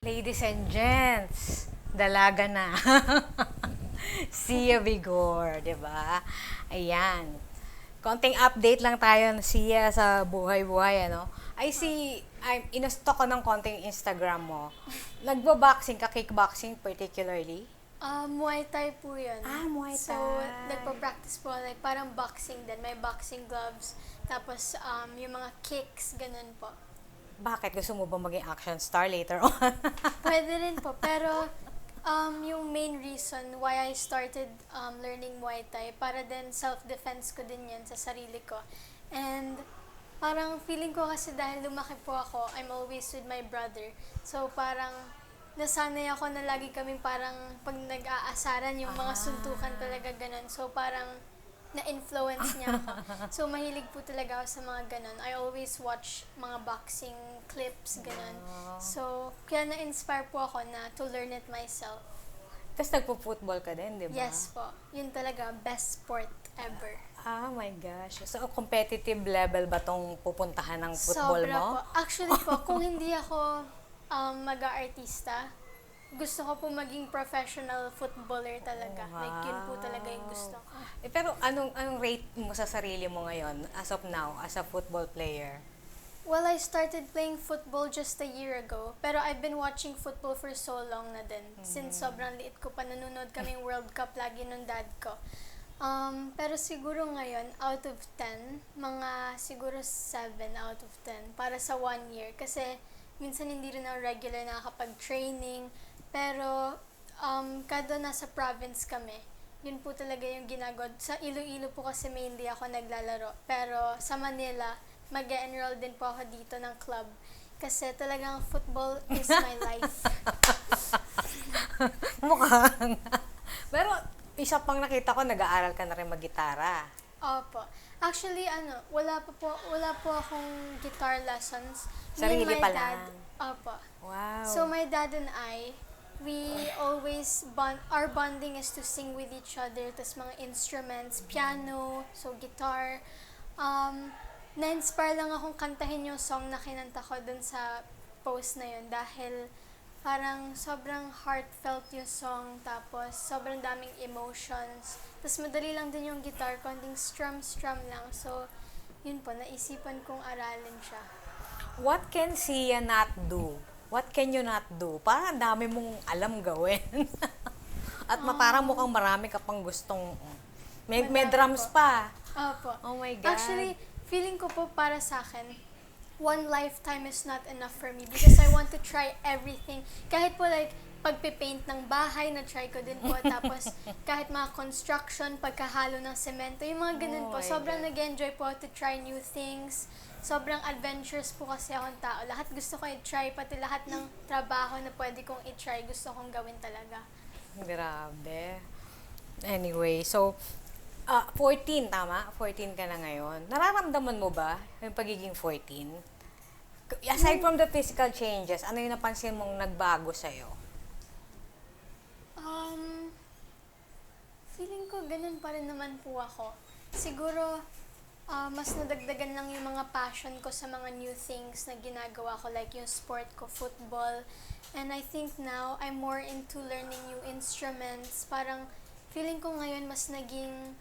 Ladies and gents, dalaga na. Sia Vigor, 'di ba? Ayan. Konting update lang tayo na Sia sa buhay-buhay, ano? Inastok ko ng konting Instagram mo. Nagbo-boxing ka, kickboxing particularly? Muay Thai po yun. Muay So, Thai. nagpa-practice po, like parang boxing din. May boxing gloves. Tapos, yung mga kicks, ganun po. Bakit? Gusto mo ba maging action star later on? Pwede rin po. Pero, yung main reason why I started learning Muay Thai, para din self-defense ko din yan sa sarili ko. And, parang feeling ko kasi dahil lumaki po ako, I'm always with my brother. So, parang, nasanay ako na lagi kaming parang pag nag-aasaran yung mga suntukan talaga ganun. So, parang na-influence niya ako. So, mahilig po talaga ako sa mga ganun. I always watch mga boxing clips, ganun. So, kaya na-inspire po ako na to learn it myself. Tapos nagpo-football ka din, di ba? Yes po. Yun talaga, best sport ever. Ah, my gosh. So, competitive level ba tong pupuntahan ng football Sobra mo? po. Actually po, kung hindi ako mag-aartista, gusto ko po maging professional footballer talaga. Wow. Like, yun po talaga yung gusto ko. Pero anong rate mo sa sarili mo ngayon as of now as a football player? Well, I started playing football just a year ago. Pero I've been watching football for so long na din. Since sobrang liit ko pa, nanonood kaming World Cup lagi ng dad ko. Pero siguro ngayon, out of 10, mga siguro 7 out of 10 para sa 1 year. Kasi minsan hindi rin ako regular nakakapag-training. Pero kada nasa province kami, yun po talaga yung ginagawa. Sa Iloilo po kasi mainly ako naglalaro. Pero sa Manila, mag-enroll din po ako dito ng club. Kasi talagang football is my life. Mukhang. Pero isa pang nakita ko, nag-aaral ka na rin mag-gitara. Opo. Actually, wala po akong guitar lessons. Sarili Me and my pa dad, lang. opo. Wow. So my dad and I, we always our bonding is to sing with each other, tas mga instruments, piano, so guitar. Na-inspire lang akong kantahin yung song na kinanta ko dun sa post na yun dahil parang sobrang heartfelt yung song, tapos sobrang daming emotions. Tapos madali lang din yung guitar, konting strum lang. So, yun po, naisipan kong aralin siya. What can Sia not do? What can you not do? Parang ang dami mong alam gawin. At parang mukhang marami ka pang gustong... May Madami drums po. pa. Opo. Oh my God. Actually, feeling ko po para sa akin, one lifetime is not enough for me because I want to try everything. Kahit po like, pagpipaint ng bahay, na-try ko din po. Tapos, kahit mga construction, pagkahalo ng semento, yung mga ganun Oh po. my Sobrang God. nag-enjoy po to try new things. Sobrang adventurous po kasi akong tao. Lahat gusto ko i-try, pati lahat ng trabaho na pwede kong i-try, gusto kong gawin talaga. Grabe. Anyway, so, 14, tama? 14 ka na ngayon. Nararamdaman mo ba yung pagiging 14? Aside from the physical changes, ano yung napansin mong nagbago sa'yo? Feeling ko ganun pa rin naman po ako. Siguro, mas nadagdagan lang yung mga passion ko sa mga new things na ginagawa ko, like yung sport ko, football. And I think now, I'm more into learning new instruments. Parang, feeling ko ngayon mas naging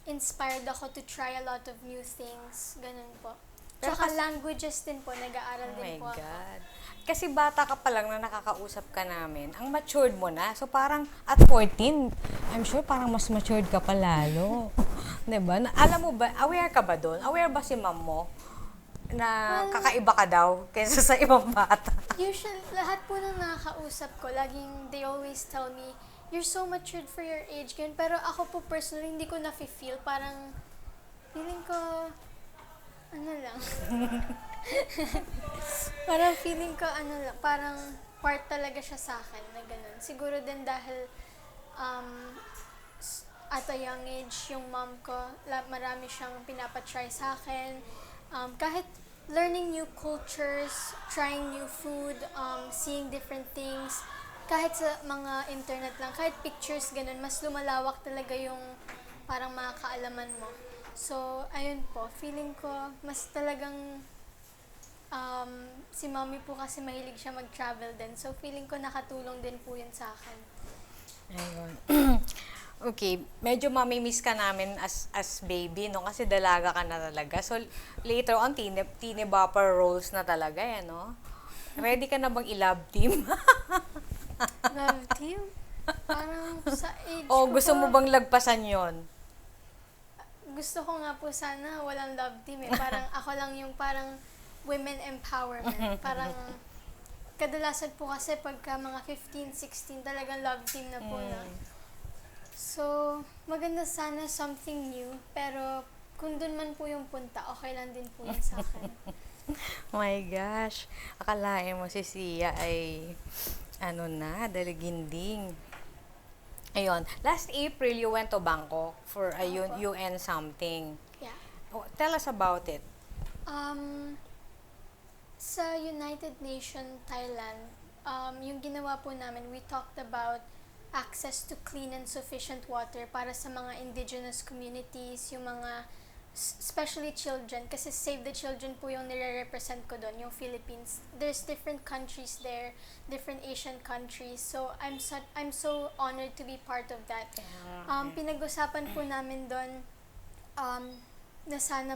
inspired ako to try a lot of new things. Ganun po. Pero Tsaka languages din po, nag-aaral Oh din my po ako. God. Kasi bata ka pa lang na nakakausap ka namin. Ang matured mo na. So parang at 14, I'm sure parang mas matured ka pa lalo. 'Di ba? Alam mo ba, aware ka ba doon? Aware ba si mom mo na kakaiba ka daw kaysa sa ibang bata? Usually, lahat po ng nakakausap ko, laging they always tell me, you're so matured for your age. Ganun. Pero ako po personally, hindi ko na-feel. Parang, feeling ko, ano lang. Parang feeling ko, ano lang, parang part talaga siya sa akin na ganun. Siguro din dahil at a young age, yung mom ko, marami siyang pinapatry sa akin. Kahit learning new cultures, trying new food, seeing different things, kahit sa mga internet lang, kahit pictures, ganun, mas lumalawak talaga yung parang mga kaalaman mo. So, ayun po, feeling ko, mas talagang Si mommy po kasi mahilig siya mag-travel din. So, feeling ko nakatulong din po yun sa akin. Ayun. Okay, medyo mamimiss ka namin as baby, no? Kasi dalaga ka na talaga. So, later on, teeny bopper roles na talaga, no? Ready ka na bang i-love team? Love team? Parang sa age O ko gusto po, mo bang lagpasan yon? gusto ko nga po sana walang love team eh. Parang ako lang yung parang women empowerment. Parang kadalasan po kasi pagka mga 15, 16 talagang love team na po na. So, maganda sana something new. Pero kung dun man po yung punta, okay lang din po yun sa akin. Oh my gosh. Akalain mo si Sia ay daliginding. Ayun. Last April, you went to Bangkok for a Opo. UN something. Yeah. Oh, tell us about it. Sa United Nations Thailand, yung ginawa po namin, we talked about access to clean and sufficient water para sa mga indigenous communities, yung mga, especially children, kasi Save the Children po yung nire-represent ko doon, yung Philippines. There's different countries there, different Asian countries, so I'm so honored to be part of that. Pinag-usapan po namin doon na sana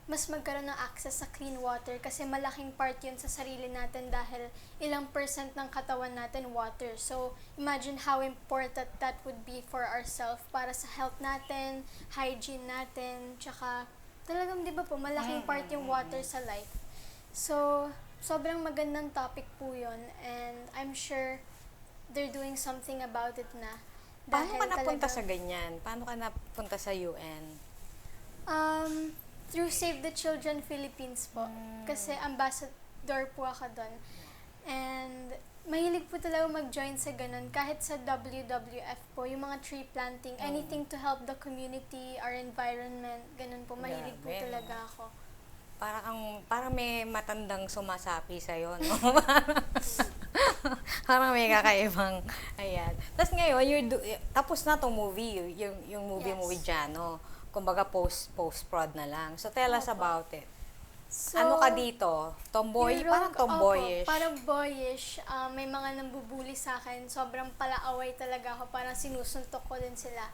mas magkaroon ng access sa clean water kasi malaking part yun sa sarili natin dahil ilang percent ng katawan natin water. So, imagine how important that would be for ourselves para sa health natin, hygiene natin, tsaka talagang di ba po, malaking part yung water sa life. So, sobrang magandang topic po yun and I'm sure they're doing something about it na. Paano ka Dahil napunta talagang- sa ganyan? Paano ka napunta sa UN? Through Save the Children Philippines po. Kasi ambassador po ako doon. And mahilig po talaga mag-join sa ganun. Kahit sa WWF po, yung mga tree planting, anything to help the community, our environment, ganun po. Mahilig po Grabe, talaga ako. Parang may matandang sumasapi sa'yo, no? Parang may kakaibang, ayan. Tapos ngayon, tapos na tong movie, yung movie mo Yes. with Jano. Kumbaga post-prod na lang. So tell us Opo. about it. So, Ano ka dito? Tomboy? yung Parang role ko- tomboyish. Opo, parang boyish. May mga nambubuli sa akin. Sobrang palaaway talaga ako. Parang sinusuntok ko din sila.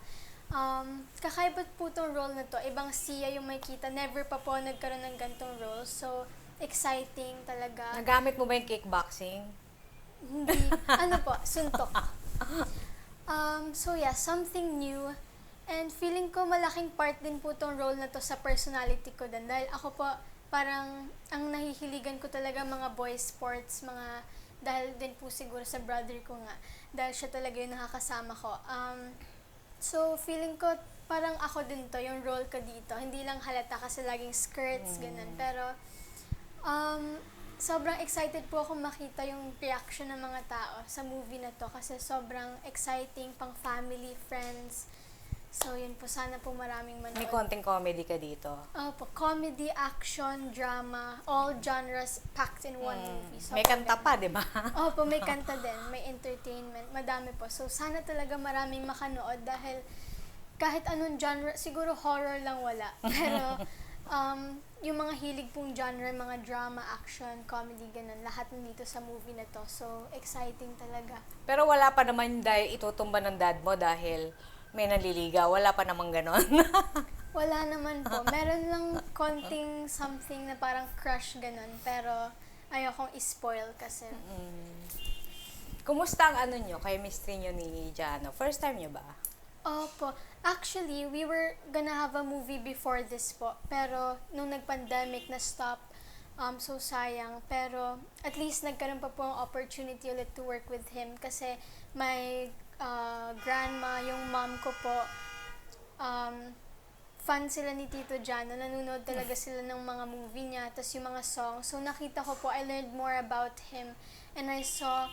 Kakaiba po tong role na to. Ibang Sia yung makita. Never pa po nagkaroon ng gantong role. So, exciting talaga. Nagamit mo ba yung kickboxing? Hindi. Ano po? Suntok. So yeah, something new. And feeling ko malaking part din po tong role na to sa personality ko din. Dahil ako po, parang ang nahihiligan ko talaga mga boy sports, dahil din po siguro sa brother ko nga. Dahil siya talaga yung nakakasama ko. So feeling ko parang ako din to, yung role ko dito. Hindi lang halata kasi laging skirts, ganun. Pero sobrang excited po ako makita yung reaction ng mga tao sa movie na to kasi sobrang exciting, pang family, friends. So, yun po. Sana po maraming manood. May konting comedy ka dito. Opo, comedy, action, drama, all genres packed in one movie. May kanta pa, di ba? Opo, may kanta din, may entertainment, madami po. So, sana talaga maraming makanood dahil kahit anong genre, siguro horror lang wala. Pero, yung mga hilig pong genre, mga drama, action, comedy, ganun, lahat nandito sa movie na to. So, exciting talaga. Pero wala pa naman dahil itutumba ng dad mo dahil may nanliligaw. Wala pa namang ganon. Wala naman po. Meron lang konting something na parang crush ganun. Pero ayokong i-spoil kasi. Kumusta ang chemistry nyo ni Jano? First time nyo ba? Opo. Actually, we were gonna have a movie before this po. Pero nung nag-pandemic na stop, so sayang. Pero at least nagkaroon pa po ang opportunity ulit to work with him kasi my grandma, yung mom ko po, fan sila ni Tito Jano. Nanonood talaga sila ng mga movie niya, tas yung mga songs. So nakita ko po, I learned more about him. And I saw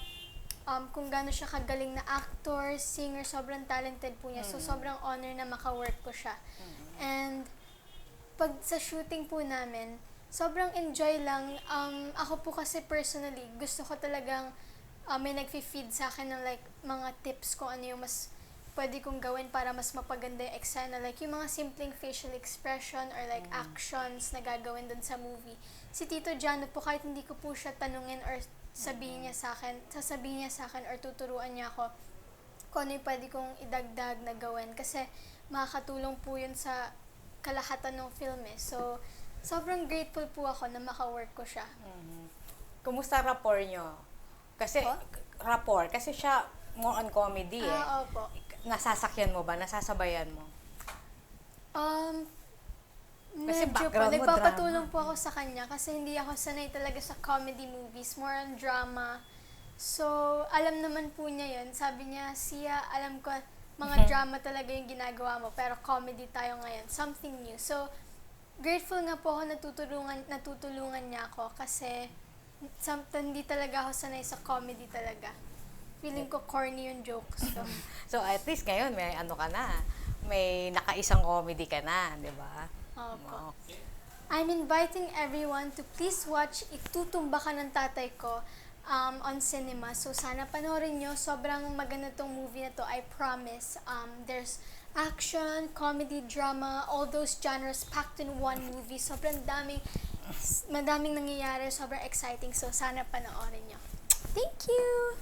kung gaano siya kagaling na actor, singer, sobrang talented po niya. So sobrang honor na maka-work ko siya. And pag sa shooting po namin, sobrang enjoy lang. Ako po kasi personally, gusto ko talagang may nag-feed sa akin ng like mga tips kung ano yung mas pwede kong gawin para mas mapaganda yung eksena. Like, yung mga simpleng facial expression or like actions na gagawin dun sa movie. Si Tito Jano po, kahit hindi ko po siya tanungin or sasabihin niya sa akin or tuturuan niya ako kung ano yung pwede kong idagdag na gawin. Kasi makakatulong po yun sa kalahatan ng film eh. So, sobrang grateful po ako na maka-work ko siya. Kumusta rapport nyo? Kasi, Po? rapport, kasi siya more on comedy eh. Opo. Nasasakyan mo ba? Nasasabayan mo? Kasi Medyo po. background mo, Nagpapatulong po ako sa kanya kasi hindi ako sanay talaga sa comedy movies. More on drama. So, alam naman po niya yun. Sabi niya, Sia, alam ko mga drama talaga yung ginagawa mo, pero comedy tayo ngayon. Something new. So, grateful nga po ako natutulungan niya ako kasi hindi talaga ako sanay sa comedy talaga. Feeling ko corny yung jokes ko. So, at least ngayon, may ano ka na. May nakaisang comedy ka na, di ba? Opo. I'm inviting everyone to please watch Itutumba Ka ng Tatay Ko on cinema. So, sana panoorin nyo. Sobrang maganda tong movie na to. I promise. There's action, comedy, drama, all those genres packed in one movie. Sobrang madaming nangyayari. Sobrang exciting. So, sana panoorin nyo. Thank you!